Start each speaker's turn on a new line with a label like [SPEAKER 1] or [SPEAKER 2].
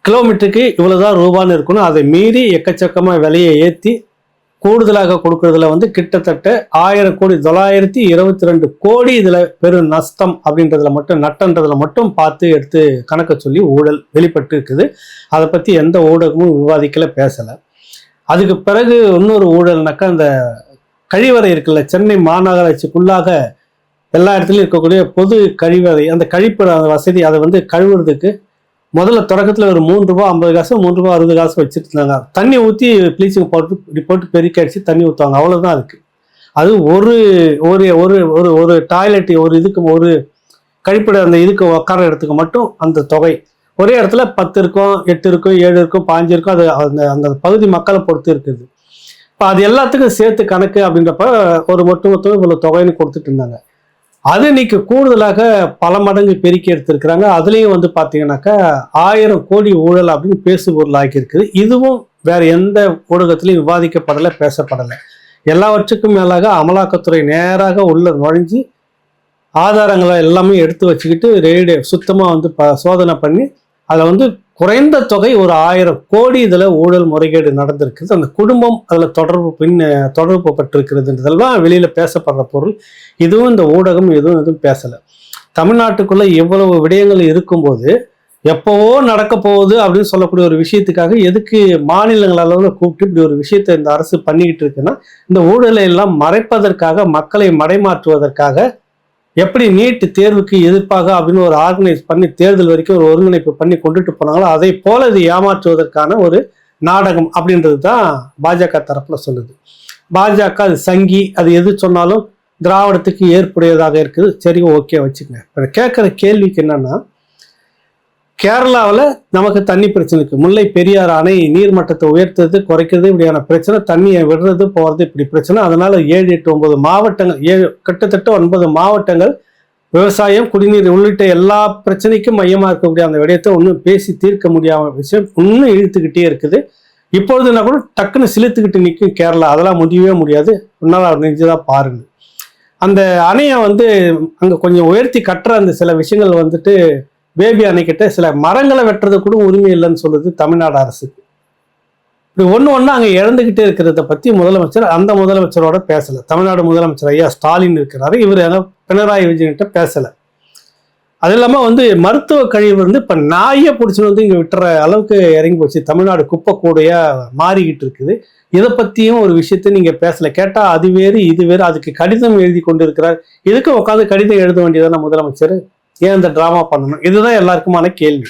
[SPEAKER 1] கிலோமீட்டருக்கு இவ்வளவுதான் ரூபான்னு இருக்கணும். அதை மீறி எக்கச்சக்கமா விலையை ஏற்றி கூடுதலாக கொடுக்கறதுல வந்து கிட்டத்தட்ட 1000 கோடி 922 கோடி இதுல பெரும் நஷ்டம் அப்படின்றதுல மட்டும் நட்டன்றதுல மட்டும் பார்த்து எடுத்து கணக்க சொல்லி ஊழல் வெளிப்பட்டு இருக்குது. அதை பத்தி எந்த ஊடகமும் விவாதிக்கல, பேசல. அதுக்கு பிறகு இன்னொரு ஊழல்னாக்கா அந்த கழிவறை இருக்குல்ல, சென்னை மாநகராட்சிக்குள்ளாக எல்லா இடத்துலையும் இருக்கக்கூடிய பொது கழிவறை, அந்த கழிப்பிட வசதி, அதை வந்து கழுவுறதுக்கு முதல்ல தொடக்கத்தில் ஒரு ₹3.50 ₹3.60 வச்சுட்டு இருந்தாங்க. தண்ணி ஊற்றி ப்ளீச்சிங் பவுடர் போட்டு பெருக்கி அடிச்சு தண்ணி ஊற்றுவாங்க, அவ்வளோதான் இருக்கு. அது ஒரு ஒரு ஒரு ஒரு ஒரு டாய்லெட், ஒரு இதுக்கு, ஒரு கழிப்பிட அந்த இதுக்கு உட்கார இடத்துக்கு மட்டும் அந்த தொகை ஒரே இடத்துல 10 இருக்கும், 8 இருக்கும், 7 இருக்கும், 5 இருக்கும். அது அந்த அந்த பகுதி மக்களை பொறுத்து இருக்குது. இப்போ அது எல்லாத்துக்கும் சேர்த்து கணக்கு அப்படின்றப்ப ஒரு மொத்தம் இவ்வளோ தொகைன்னு கொடுத்துட்டு இருந்தாங்க. அது இன்னைக்கு கூடுதலாக பல மடங்கு பெருக்கி எடுத்திருக்கிறாங்க. அதுலேயும் வந்து பார்த்தீங்கன்னாக்கா 1000 கோடி ஊழல் அப்படின்னு பேசு பொருள் ஆக்கியிருக்குது. இதுவும் வேற எந்த ஊடகத்திலையும் விவாதிக்கப்படலை, பேசப்படலை. எல்லாவற்றுக்கும் மேலாக அமலாக்கத்துறை நேராக உள்ள நுழைஞ்சு ஆதாரங்களை எல்லாமே எடுத்து வச்சுக்கிட்டு ரெய்டு சுத்தமாக வந்து சோதனை பண்ணி அதில் வந்து குறைந்த தொகை ஒரு 1000 கோடி இதில் ஊழல் முறைகேடு நடந்திருக்குது. அந்த குடும்பம் அதில் தொடர்பு பட்டிருக்கிறதுன்றதெல்லாம் வெளியில் பேசப்படுற பொருள். இதுவும் இந்த ஊடகம் எதுவும் பேசலை. தமிழ்நாட்டுக்குள்ளே எவ்வளவு விடயங்கள் இருக்கும்போது எப்போவோ நடக்க போகுது அப்படின்னு சொல்லக்கூடிய ஒரு விஷயத்துக்காக எதுக்கு மாநிலங்கள் அளவில் கூப்பிட்டு இப்படி ஒரு விஷயத்தை இந்த அரசு பண்ணிக்கிட்டு இருக்குன்னா, இந்த ஊழலை எல்லாம் மறைப்பதற்காக, மக்களை மடைமாற்றுவதற்காக, எப்படி நீட் தேர்வுக்கு எதிர்ப்பாக அப்படின்னு ஒரு ஆர்கனைஸ் பண்ணி தேர்தல் வரைக்கும் ஒரு ஒருங்கிணைப்பு பண்ணி கொண்டுட்டு போனாங்களோ அதை போல இது ஏமாற்றுவதற்கான ஒரு நாடகம் அப்படின்றது தான் பாஜக தரப்புல சொல்லுது. பாஜக அது சங்கி, அது எது சொன்னாலும் திராவிடத்துக்கு ஏற்புடையதாக இருக்குது. சரி, ஓகே வச்சுக்கங்க. இப்போ கேட்குற கேள்விக்கு என்னன்னா, கேரளாவில் நமக்கு தண்ணி பிரச்சனை இருக்கு. முல்லை பெரியாறு அணை நீர்மட்டத்தை உயர்த்துறது, குறைக்கிறது, இப்படியான பிரச்சனை, தண்ணியை விடுறது போகிறது, இப்படி பிரச்சனை. அதனால 7, 8, 9 மாவட்டங்கள், கிட்டத்தட்ட 9 மாவட்டங்கள் விவசாயம், குடிநீர் உள்ளிட்ட எல்லா பிரச்சனைக்கும் மையமாக இருக்கக்கூடிய அந்த விடயத்தை ஒன்றும் பேசி தீர்க்க முடியாத விஷயம் இன்னும் இழுத்துக்கிட்டே இருக்குது. இப்பொழுதுனா கூட டக்குன்னு சிலுத்துக்கிட்டு நிற்கும் கேரளா. அதெல்லாம் முடியவே முடியாது. ஒன்றால் அவர் நெஞ்சுதான் பாருங்க. அந்த அணையை வந்து அங்கே கொஞ்சம் உயர்த்தி கட்டுற அந்த சில விஷயங்கள் வந்துட்டு பேபி அணைக்கிட்ட சில மரங்களை வெட்டுறது கூட உரிமை இல்லைன்னு சொல்லுது தமிழ்நாடு அரசுக்கு. இப்படி ஒன்று அங்கே இழந்துகிட்டே இருக்கிறத பற்றி அந்த முதலமைச்சரோட பேசலை. தமிழ்நாடு முதலமைச்சர் ஐயா ஸ்டாலின் இருக்கிறாரு, இவர் பினராயி விஜயன்கிட்ட பேசலை. அது இல்லாமல் வந்து மருத்துவ கழிவு வந்து இப்போ நாயை பிடிச்சின்னு வந்து இங்கே விட்டுற அளவுக்கு இறங்கி போச்சு. தமிழ்நாடு குப்பை கூடையா மாறிக்கிட்டு இருக்குது. இதை பற்றியும் ஒரு விஷயத்த நீங்கள் பேசலை. கேட்டால் அது வேறு இது வேறு. அதுக்கு கடிதம் எழுதி கொண்டு இருக்கிறார். இதுக்கு உட்காந்து கடிதம் எழுத வேண்டியதான முதலமைச்சர்? ஏன் இந்த டிராமா பண்ணணும்? இதுதான் எல்லாருக்குமான கேள்வி.